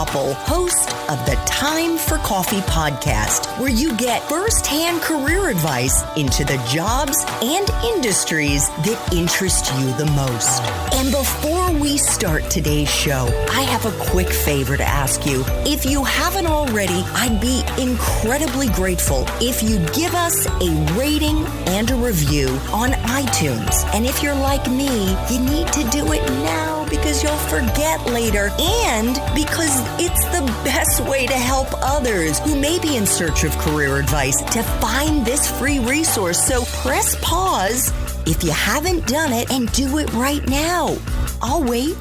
Koppel, host of the Time for Coffee podcast, where you get firsthand career advice into the jobs and industries that interest you the most. And before we start today's show, I have a quick favor to ask you. If you haven't already, I'd be incredibly grateful if you'd give us a rating and a review on iTunes. And if you're like me, you need to do it now because you'll forget later and because it's the best way to help others who may be in search of career advice to find this free resource. So press pause if you haven't done it and do it right now. I'll wait.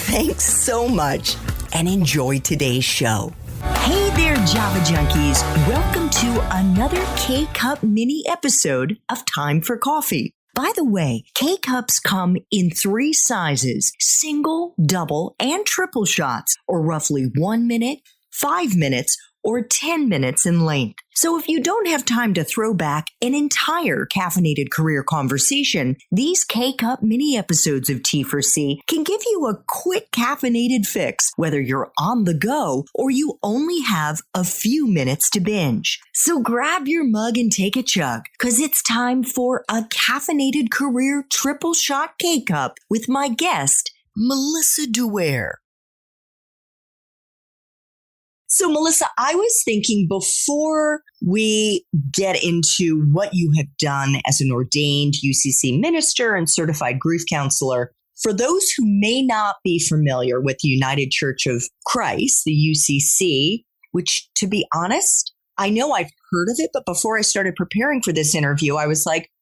Thanks so much and enjoy today's show. Hey there, Java Junkies. Welcome to another K-Cup mini episode of Time for Coffee. By the way, K-Cups come in 3 sizes, single, double, and triple shots, or roughly 1 minute, 5 minutes, or 10 minutes in length. So if you don't have time to throw back an entire caffeinated career conversation, these K-Cup mini episodes of T4C can give you a quick caffeinated fix, whether you're on the go or you only have a few minutes to binge. So grab your mug and take a chug, because it's time for a caffeinated career triple shot K-Cup with my guest, Melissa Douaire. So, Melissa, I was thinking before we get into what you have done as an ordained UCC minister and certified grief counselor, for those who may not be familiar with the United Church of Christ, the UCC, which, to be honest, I know I've heard of it, but before I started preparing for this interview, I was like,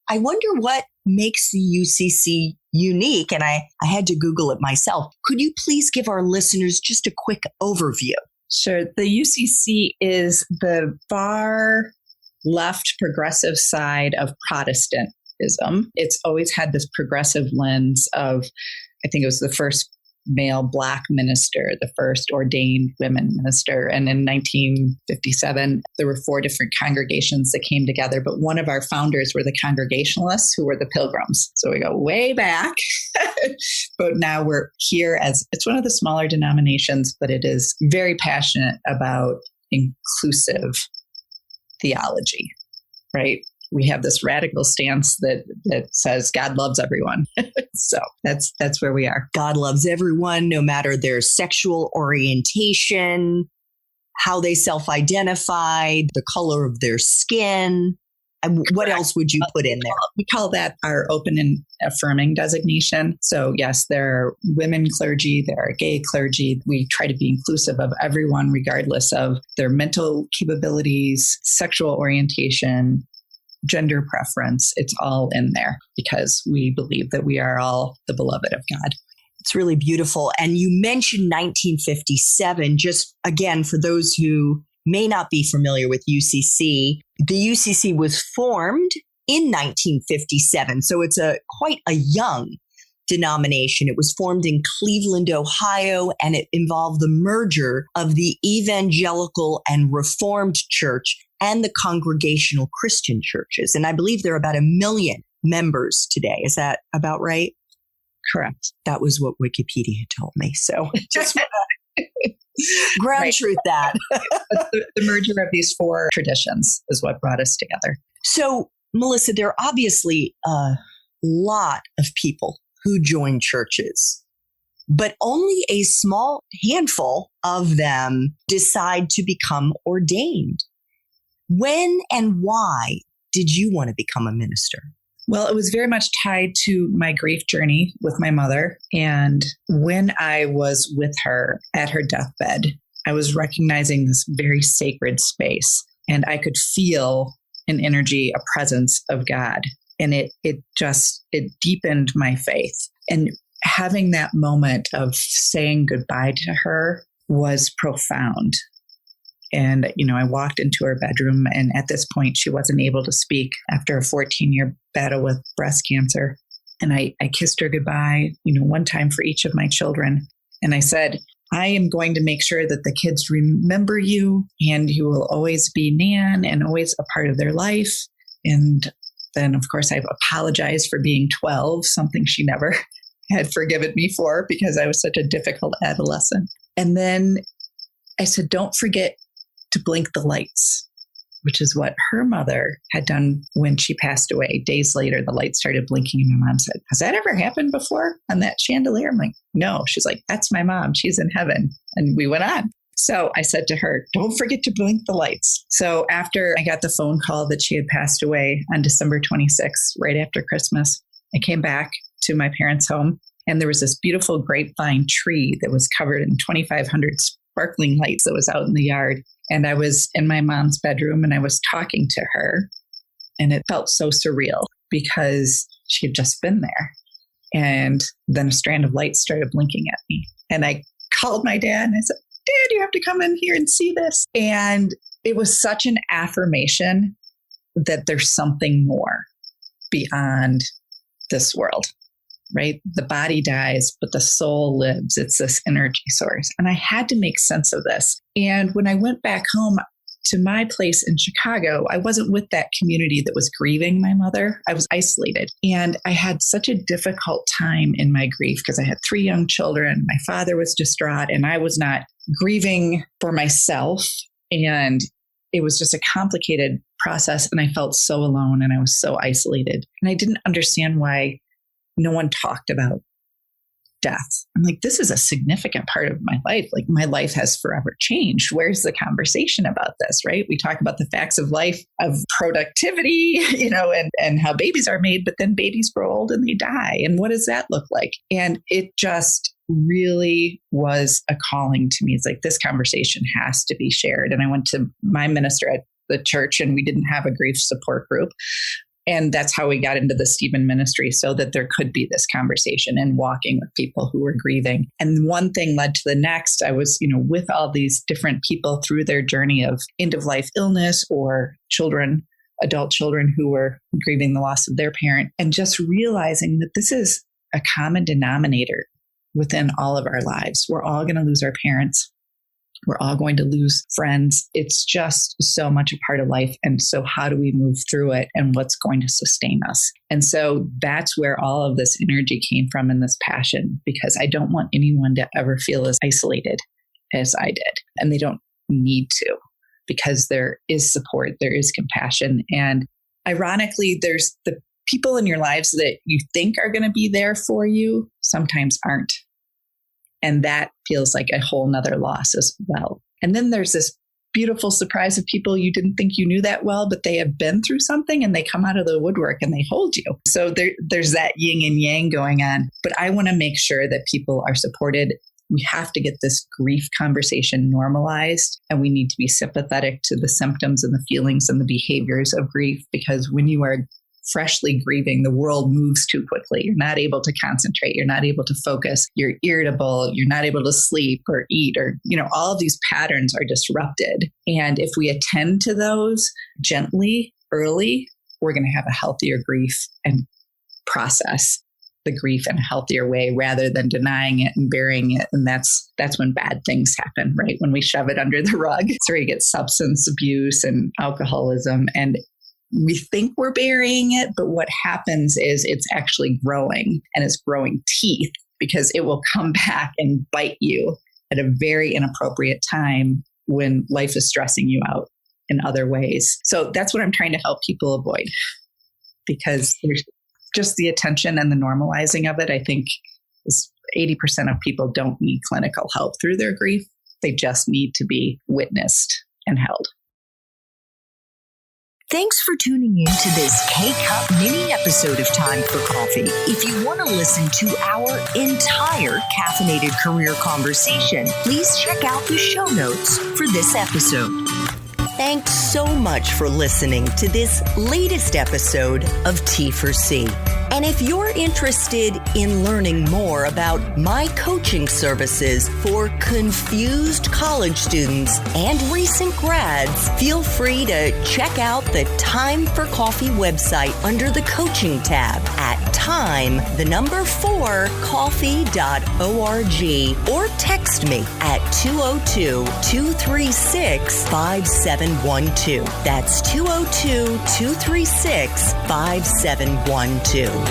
I wonder what makes the UCC unique. And I had to Google it myself. Could you please give our listeners just a quick overview? Sure. The UCC is the far left progressive side of Protestantism. It's always had this progressive lens of, I think it was the first male Black minister, the first ordained women minister. And in 1957, there were 4 different congregations that came together. But one of our founders were the Congregationalists, who were the Pilgrims. So we go way back. But now we're here as, it's one of the smaller denominations, but it is very passionate about inclusive theology, right? We have this radical stance that says God loves everyone. So that's where we are. God loves everyone, no matter their sexual orientation, how they self-identify, the color of their skin. And what else would you put in there? We call that our open and affirming designation. So yes, there are women clergy, there are gay clergy. We try to be inclusive of everyone, regardless of their mental capabilities, sexual orientation, gender preference. It's all in there because we believe that we are all the beloved of God. It's really beautiful. And you mentioned 1957, just again, for those who may not be familiar with UCC, the UCC was formed in 1957. So it's quite a young denomination. It was formed in Cleveland, Ohio, and it involved the merger of the Evangelical and Reformed Church and the Congregational Christian churches. And I believe there are about 1 million members today. Is that about right? Correct. That was what Wikipedia told me. So just ground truth that. the merger of these 4 traditions is what brought us together. So, Melissa, there are obviously a lot of people who join churches, but only a small handful of them decide to become ordained. When and why did you want to become a minister? Well, it was very much tied to my grief journey with my mother. And when I was with her at her deathbed, I was recognizing this very sacred space. And I could feel an energy, a presence of God. And it deepened my faith. And having that moment of saying goodbye to her was profound. And, I walked into her bedroom, and at this point, she wasn't able to speak after a 14-year battle with breast cancer. And I kissed her goodbye, one time for each of my children. And I said, I am going to make sure that the kids remember you, and you will always be Nan and always a part of their life. And then, of course, I've apologized for being 12, something she never had forgiven me for because I was such a difficult adolescent. And then I said, don't forget to blink the lights, which is what her mother had done when she passed away. Days later, the lights started blinking. And my mom said, has that ever happened before on that chandelier? I'm like, no. She's like, that's my mom. She's in heaven. And we went on. So I said to her, don't forget to blink the lights. So after I got the phone call that she had passed away on December 26th, right after Christmas, I came back to my parents' home, and there was this beautiful grapevine tree that was covered in 2,500 sparkling lights that was out in the yard. And I was in my mom's bedroom and I was talking to her, and it felt so surreal because she had just been there. And then a strand of light started blinking at me. And I called my dad and I said, Dad, you have to come in here and see this. And it was such an affirmation that there's something more beyond this world, right? The body dies, but the soul lives. It's this energy source. And I had to make sense of this. And when I went back home to my place in Chicago, I wasn't with that community that was grieving my mother. I was isolated. And I had such a difficult time in my grief because I had 3 young children. My father was distraught and I was not grieving for myself. And it was just a complicated process. And I felt so alone and I was so isolated. And I didn't understand why no one talked about death. I'm like, this is a significant part of my life. Like, my life has forever changed. Where's the conversation about this, right? We talk about the facts of life, of productivity, and how babies are made, but then babies grow old and they die. And what does that look like? And it just really was a calling to me. It's like, this conversation has to be shared. And I went to my minister at the church, and we didn't have a grief support group. And that's how we got into the Stephen ministry, so that there could be this conversation and walking with people who were grieving. And one thing led to the next. I was, with all these different people through their journey of end of life illness or children, adult children who were grieving the loss of their parent, and just realizing that this is a common denominator within all of our lives. We're all going to lose our parents. We're all going to lose friends. It's just so much a part of life. And so how do we move through it, and what's going to sustain us? And so that's where all of this energy came from, and this passion, because I don't want anyone to ever feel as isolated as I did. And they don't need to, because there is support, there is compassion. And ironically, there's the people in your lives that you think are going to be there for you sometimes aren't. And that feels like a whole nother loss as well. And then there's this beautiful surprise of people you didn't think you knew that well, but they have been through something and they come out of the woodwork and they hold you. So there's that yin and yang going on. But I want to make sure that people are supported. We have to get this grief conversation normalized, and we need to be sympathetic to the symptoms and the feelings and the behaviors of grief, because when you are freshly grieving, the world moves too quickly. You're not able to concentrate. You're not able to focus. You're irritable. You're not able to sleep or eat, or, all of these patterns are disrupted. And if we attend to those gently, early, we're going to have a healthier grief and process the grief in a healthier way, rather than denying it and burying it. And that's when bad things happen, right? When we shove it under the rug. It's where you get substance abuse and alcoholism, and we think we're burying it, but what happens is it's actually growing, and it's growing teeth, because it will come back and bite you at a very inappropriate time when life is stressing you out in other ways. So that's what I'm trying to help people avoid, because there's just the attention and the normalizing of it. I think is 80% of people don't need clinical help through their grief. They just need to be witnessed and held. Thanks for tuning in to this K-Cup mini episode of Time for Coffee. If you want to listen to our entire caffeinated career conversation, please check out the show notes for this episode. Thanks so much for listening to this latest episode of T4C. And if you're interested in learning more about my coaching services for confused college students and recent grads, feel free to check out the Time for Coffee website under the coaching tab at time4coffee.org, or text me at 202-236-5712. That's 202-236-5712.